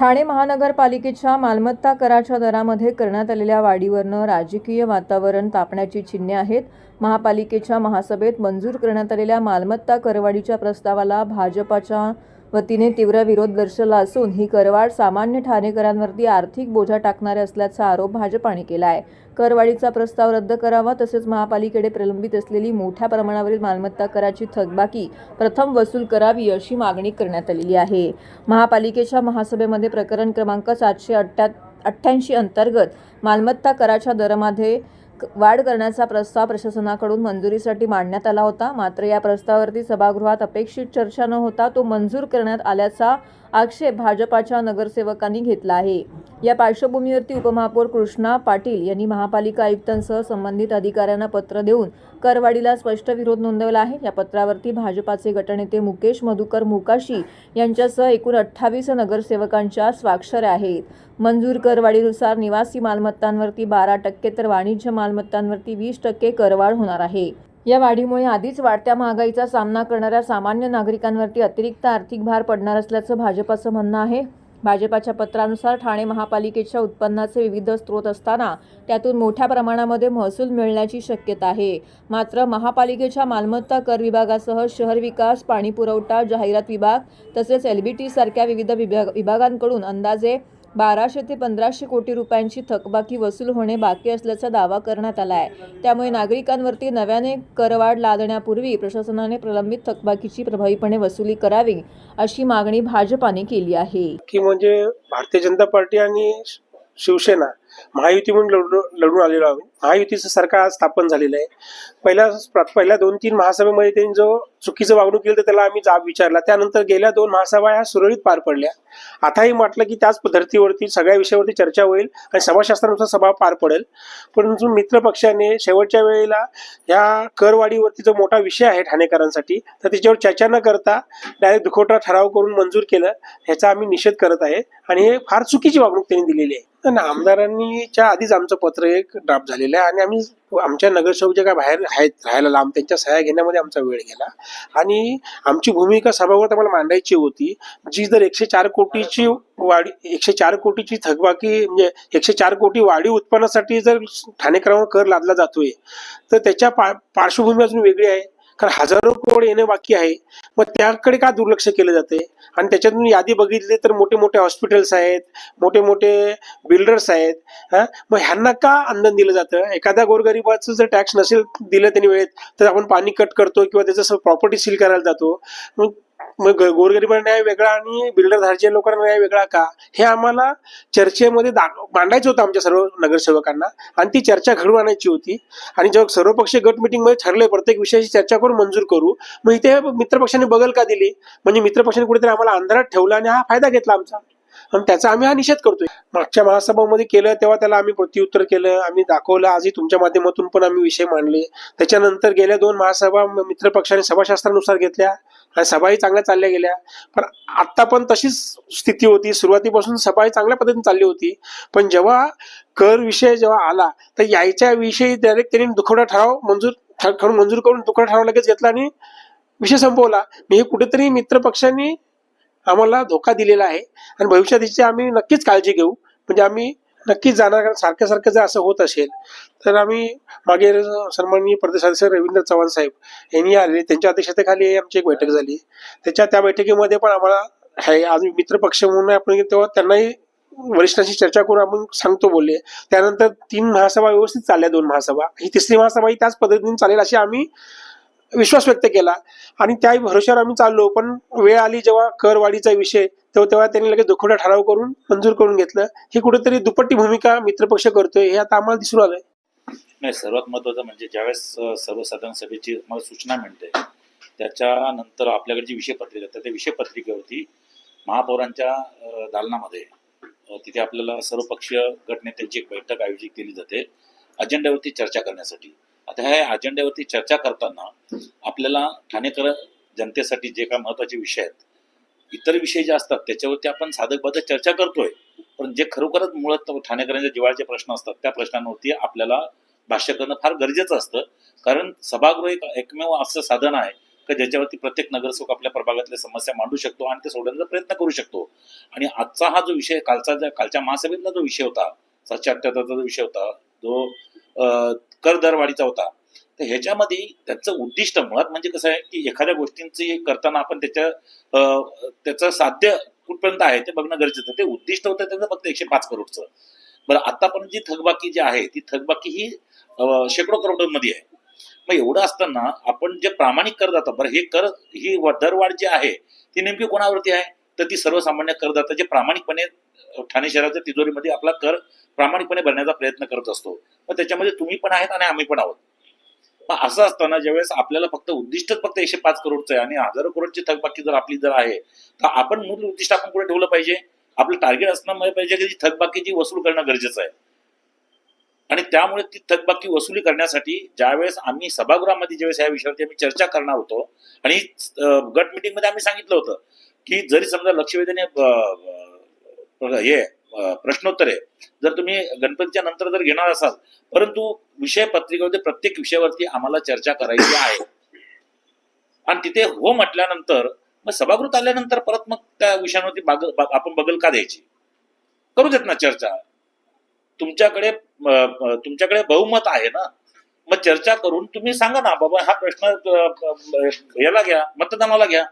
ठाणे महानगरपालिकेच्या मालमत्ता कराच्या दरामध्ये करण्यात आलेल्या वाढीवरनं राजकीय वातावरण तापण्याची चिन्हे आहेत. महापालिकेच्या महासभेत मंजूर करण्यात आलेल्या मालमत्ता करवाढीच्या प्रस्तावाला भाजपाच्या वतीने तीव्र विरोध दर्शवला असून ही करवाढ सामान्य ठाणेकरांवरती आर्थिक बोजा टाकणारे असल्याचा आरोप भाजपाने केला आहे. करवाढीचा प्रस्ताव रद्द करावा तसेच महापालिकेकडे प्रलंबित असलेली मोठ्या प्रमाणावरील मालमत्ता कराची थकबाकी प्रथम वसूल करावी अशी मागणी करण्यात आलेली आहे. महापालिकेच्या महासभेमध्ये प्रकरण क्रमांक 788 अंतर्गत मालमत्ता कराच्या दरामध्ये वाढ करण्याचा प्रस्ताव प्रशासनाकडून मंजुरीसाठी मांडण्यात आला होता. मात्र या प्रस्तावावरती सभागृहात अपेक्षित चर्चा न होता तो मंजूर करण्यात आल्याचा आक्षेप भाजपाच्या नगरसेवकांनी घेतला आहे. या पार्श्वभूमीवरती उपमहापौर कृष्णा पाटील यांनी महापालिका आयुक्तांसह संबंधित अधिकाऱ्यांना पत्र देऊन करवाढीला स्पष्ट विरोध नोंदवला आहे. या पत्रावरती भाजपाचे गटनेते मुकेश मधुकर मुकाशी यांच्यासह एकूण 28 नगरसेवकांच्या स्वाक्षऱ्या आहेत. मंजूर करवाढीनुसार निवासी मालमत्तांवरती 12% तर वाणिज्य मालमत्तांवरती 20% करवाढ होणार आहे. या वाढीमुळे आधीच वाढत्या महागाईचा सामना करणाऱ्या सामान्य नागरिकांवरती अतिरिक्त आर्थिक भार पडणार असल्याचं भाजपाचं म्हणणं आहे. भाजपाच्या पत्रानुसार ठाणे महापालिकेच्या उत्पन्नाचे विविध स्रोत असताना त्यातून मोठ्या प्रमाणामध्ये महसूल मिळण्याची शक्यता आहे. मात्र महापालिकेच्या मालमत्ता कर विभागासह शहर विकास, पाणी पुरवठा, जाहिरात विभाग तसेच LBT सारख्या विविध विभागांकडून अंदाजे 1200 ते 1500 कोटी रुपयांची थकबाकी वसूल होणे बाकी असल्याचा दावा करण्यात आला आहे. त्यामुळे नागरिकांवरती नव्याने करवाढ लादण्यापूर्वी प्रशासनाने प्रलंबित थकबाकीची प्रभावीपणे वसुली करावी अशी मागणी भाजपाने केली आहे. की म्हणजे भारतीय जनता पार्टी आणि शिवसेना महायुती म्हणून लढून आलेलो आहोत. महायुतीचं सरकार आज स्थापन झालेलं आहे. पहिल्या 2-3 महासभेमध्ये त्यांनी जो चुकीचं वागणूक केलं तर त्याला आम्ही जाब विचारला. त्यानंतर गेल्या 2 महासभा ह्या सुरळीत पार पडल्या. आताही म्हटलं की त्याच धर्तीवरती सगळ्या विषयावरती चर्चा होईल आणि समाजशास्त्रानुसार सभा पार पडेल. परंतु मित्र पक्षाने शेवटच्या वेळेला ह्या करवाढीवरती जो मोठा विषय आहे ठाणेकरांसाठी तर त्याच्यावर चर्चा न करता डायरेक्ट दुखवटा ठराव करून मंजूर केलं. ह्याचा आम्ही निषेध करत आहे आणि हे फार चुकीची वागणूक त्यांनी दिलेली आहे. आमदारांनीच्या आधीच आमचं पत्र एक ड्राफ्ट झालेलं आहे आणि आम्ही आमच्या नगरसेवक जे काय बाहेर आहेत राहायला लांब त्यांच्या सह्या घेण्यामध्ये आमचा वेळ गेला आणि आमची भूमिका सभागृहात आम्हाला मांडायची होती. जी जर 104 कोटीची वाढी 104 कोटीची थकबाकी म्हणजे 104 कोटी वाढीव उत्पन्नासाठी जर ठाणेकरांवर कर लादला जातोय तर त्याच्या पार्श्वभूमी अजून वेगळी आहे. कारण हजारो करोड येणे बाकी आहे. मग त्याकडे का दुर्लक्ष केलं जाते आणि त्याच्यातून यादी बघितली तर मोठे मोठे हॉस्पिटल्स आहेत, मोठे मोठे बिल्डर्स आहेत. मग ह्यांना का अंधन दिलं जातं? एखाद्या गोरगरिबाचं जर टॅक्स नसेल दिलं त्यांनी वेळेत तर आपण पाणी कट करतो किंवा त्याचं प्रॉपर्टी सील करायला जातो. मग गोरगरिबांना न्याय वेगळा आणि बिल्डर धारच्या लोकांना न्याय वेगळा का? हे आम्हाला चर्चेमध्ये मांडायचं होतं आमच्या सर्व नगरसेवकांना आणि ती चर्चा घडवून आणायची होती. आणि जेव्हा सर्वपक्षीय गट मीटिंगमध्ये ठरले प्रत्येक विषयाची चर्चा करून मंजूर करू, मग इथे मित्रपक्षांनी बगल का दिली? म्हणजे मित्रपक्षांनी कुठेतरी आम्हाला अंधारात ठेवला आणि हा फायदा घेतला आमचा आणि त्याचा आम्ही हा निषेध करतोय. मागच्या महासभामध्ये केलं तेव्हा त्याला आम्ही प्रत्युत्तर केलं, आम्ही दाखवलं. आजही तुमच्या माध्यमातून पण आम्ही विषय मांडले. त्याच्यानंतर गेल्या 2 महासभा मित्रपक्षांनी सभाशास्त्रानुसार घेतल्या आणि सभाही चांगल्या चालल्या गेल्या. पण आता पण तशीच स्थिती होती. सुरुवातीपासून सभाही चांगल्या पद्धतीने चालली होती. पण जेव्हा कर विषय जेव्हा आला तर याच्या विषयी डायरेक्ट त्यांनी दुखवटा ठराव मंजूर करून दुखवटा ठराव लगेच घेतला आणि विषय संपवला. हे कुठेतरी मित्रपक्षांनी आम्हाला धोका दिलेला आहे आणि भविष्यात आम्ही नक्कीच काळजी घेऊ. म्हणजे आम्ही नक्कीच जाणार. कारण सारखं सारखं जर असं होत असेल तर आम्ही मागे सन्माननीय प्रदेश सदस्य रवींद्र चव्हाण साहेब यांनी आले, त्यांच्या अध्यक्षतेखाली आमची एक बैठक झाली. त्या बैठकीमध्ये पण आम्हाला आज मित्रपक्ष म्हणून आपण तेव्हा त्यांनाही वरिष्ठांशी चर्चा करून आपण सांगतो बोलले. त्यानंतर 3 महासभा व्यवस्थित चालल्या, 2 महासभा, ही 3री महासभा ही त्याच पद्धतीने चालेल अशी आम्ही विश्वास व्यक्त केला आणि त्या भरोश्यावर आम्ही चाललो. पण वेळ आली जेव्हा करवाढीचा विषय तेव्हा त्यांनी लगेच दुखवटा ठराव करून मंजूर करून घेतलं. ही कुठेतरी दुपट्टी भूमिका मित्रपक्ष करतोय हे आता आम्हाला दिसून आलंय. नाही, सर्वात महत्वाचं म्हणजे ज्यावेळेस सर्वसाधारण सभेची मला सूचना मिळते त्याच्यानंतर आपल्याकडे जी विषय पत्रिका त्या विषय पत्रिकेवरती महापौरांच्या दालनामध्ये तिथे आपल्याला सर्वपक्षीय गटनेत्यांची एक बैठक आयोजित केली जाते अजेंड्यावरती चर्चा करण्यासाठी. आता ह्या अजेंड्यावरती चर्चा करताना आपल्याला ठाणेकर जनतेसाठी जे काय महत्वाचे विषय आहेत, इतर विषय जे असतात त्याच्यावरती आपण साधकबाधक चर्चा करतोय. पण जे खरोखरच मुळात ठाणेकरांच्या जिव्हाळ्याचे प्रश्न असतात त्या प्रश्नांवरती आपल्याला भाष्य करणं फार गरजेचं असतं. कारण सभागृह एक एकमेव असं साधन आहे का ज्याच्यावरती प्रत्येक नगरसेवक आपल्या प्रभागातल्या समस्या मांडू शकतो आणि ते सोडवण्याचा प्रयत्न करू शकतो. आणि आजचा हा जो विषय कालच्या महासभेतला जो विषय होता, 778चा जो विषय होता, जो कर दरवाढीचा होता, तर ह्याच्यामध्ये त्यांचं उद्दिष्ट मुळात म्हणजे कसं आहे की एखाद्या गोष्टींची करताना आपण त्याचं साध्य कुठपर्यंत आहे ते बघणं गरजेचं. ते उद्दिष्ट होतं त्याचं फक्त 105 करोडचं. बरं, आतापर्यंत जी थकबाकी जी आहे ती थकबाकी ही शेकडो करोडांमध्ये आहे. मग एवढं असताना आपण जे प्रामाणिक करदाता, बरं हे ही दरवाढ जी आहे ती नेमकी कोणावरती आहे, तर ती सर्वसामान्य करदाता जे प्रामाणिकपणे ठाणे शहराच्या तिजोरीमध्ये आपला कर प्रामाणिकपणे भरण्याचा प्रयत्न करत असतो. मग त्याच्यामध्ये तुम्ही पण आहेत आणि आम्ही पण आहोत. मग असं असताना ज्यावेळेस आपल्याला फक्त उद्दिष्टच फक्त 105 करोडचं आहे आणि हजारो करोडची थकबाकी जर आपली आहे, तर आपण मूळ उद्दिष्ट आपण पुढे ठेवलं पाहिजे. आपलं टार्गेट असणं पाहिजे की थकबाकी जी वसूल करणं गरजेचं आहे. आणि त्यामुळे ती थकबाकी वसुली करण्यासाठी ज्यावेळेस आम्ही सभागृहामध्ये ज्यावेळेस या विषयावरती आम्ही चर्चा करणार होतो आणि गट मिटिंग मध्ये आम्ही सांगितलं होतं की जरी समजा लक्षवेधीने प्रश्नोत्तरे जर तुम्ही गणपतीच्या नंतर जर घेणार असाल, परंतु विषय पत्रिकेमध्ये प्रत्येक विषयावरती आम्हाला चर्चा करायची आहे आणि तिथे हो म्हटल्यानंतर मग सभागृहात आल्यानंतर परत मग त्या विषयांवरती आपण बगल का द्यायची? करू देत ना चर्चा. तुमच्याकडे बहुमत आहे ना, मग चर्चा करून तुम्ही सांगा ना बाबा हा प्रश्न याला घ्या, मतदानाला घ्या.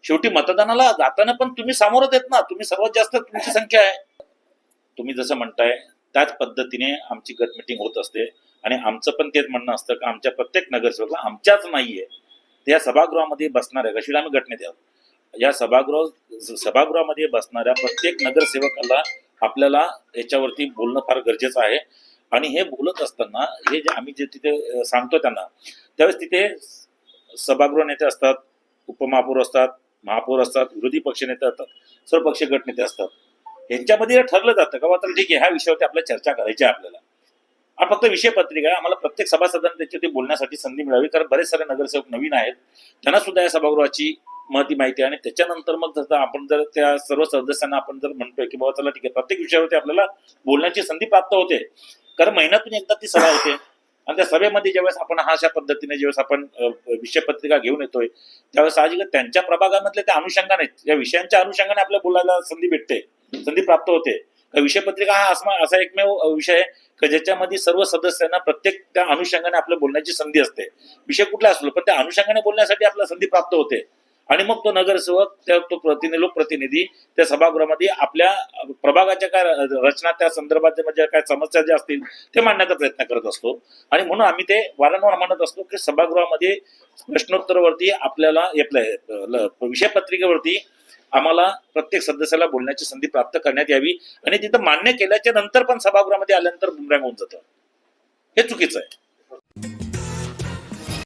शेवटी मतदानाला जाताना पण तुम्ही सामोरं देत ना, तुम्ही सर्वात जास्त तुमची संख्या आहे. तुम्ही जसं म्हणताय त्याच पद्धतीने आमची गट मिटिंग होत असते आणि आमचं पण तेच म्हणणं असतं की आमच्या प्रत्येक नगरसेवकला आमच्याच नाहीये त्या सभागृहामध्ये बसणाऱ्या कशी आम्ही गटनेते आहोत. या सभागृहामध्ये बसणाऱ्या प्रत्येक नगरसेवकाला आपल्याला याच्यावरती बोलणं फार गरजेचं आहे. आणि हे बोलत असताना हे जे आम्ही जे तिथे सांगतो त्यांना, त्यावेळेस तिथे सभागृह नेते असतात, उपमहापौर असतात, महापौर असतात, विरोधी पक्ष नेते असतात, सर्व पक्ष गटनेते असतात. यांच्यामध्ये ठरलं जातं का बाबा ठीक आहे ह्या विषयावरती आपल्याला चर्चा करायची आहे. आपल्याला आणि फक्त विषय पत्रिका आहे, आम्हाला प्रत्येक सभासदांना त्याच्यावरती बोलण्यासाठी संधी मिळावी, कारण बरेच सारे नगरसेवक नवीन आहेत, त्यांना सुद्धा या सभागृहाची महती माहिती आहे. आणि त्याच्यानंतर मग जर आपण जर त्या सर्व सदस्यांना आपण जर म्हणतोय की बाबा चला ठीक आहे प्रत्येक विषयावरती आपल्याला बोलण्याची संधी प्राप्त होते, कारण महिन्यातून एकदा ती सभा होते आणि त्या सभेमध्ये ज्यावेळेस आपण अशा पद्धतीने ज्यावेळेस आपण विषय पत्रिका घेऊन येतोय त्यावेळेस साहजिकच त्यांच्या प्रभागामधल्या त्या अनुषंगाने या विषयांच्या अनुषंगाने आपल्याला बोलायला संधी भेटते, संधी प्राप्त होते. विषय पत्रिका हा असा एकमेव विषय आहे की ज्याच्यामध्ये सर्व सदस्यांना प्रत्येक त्या अनुषंगाने आपल्या बोलण्याची संधी असते. विषय कुठला असलो पण त्या अनुषंगाने बोलण्यासाठी आपल्याला संधी प्राप्त होते. आणि मग तो नगरसेवक लोकप्रतिनिधी त्या सभागृहामध्ये आपल्या प्रभागाच्या काय रचना त्या संदर्भात म्हणजे काय समस्या ज्या असतील ते मांडण्याचा प्रयत्न करत असतो. आणि म्हणून आम्ही ते वारंवार म्हणत असतो की सभागृहामध्ये प्रश्नोत्तरवरती आपल्याला विषय पत्रिकेवरती आम्हाला प्रत्येक सदस्याला बोलण्याची संधी प्राप्त करण्यात यावी. आणि तिथं मान्य केल्याच्या नंतर पण सभागृहामध्ये आल्यानंतर बुमरॅंग होऊन जातं, हे चुकीचं आहे.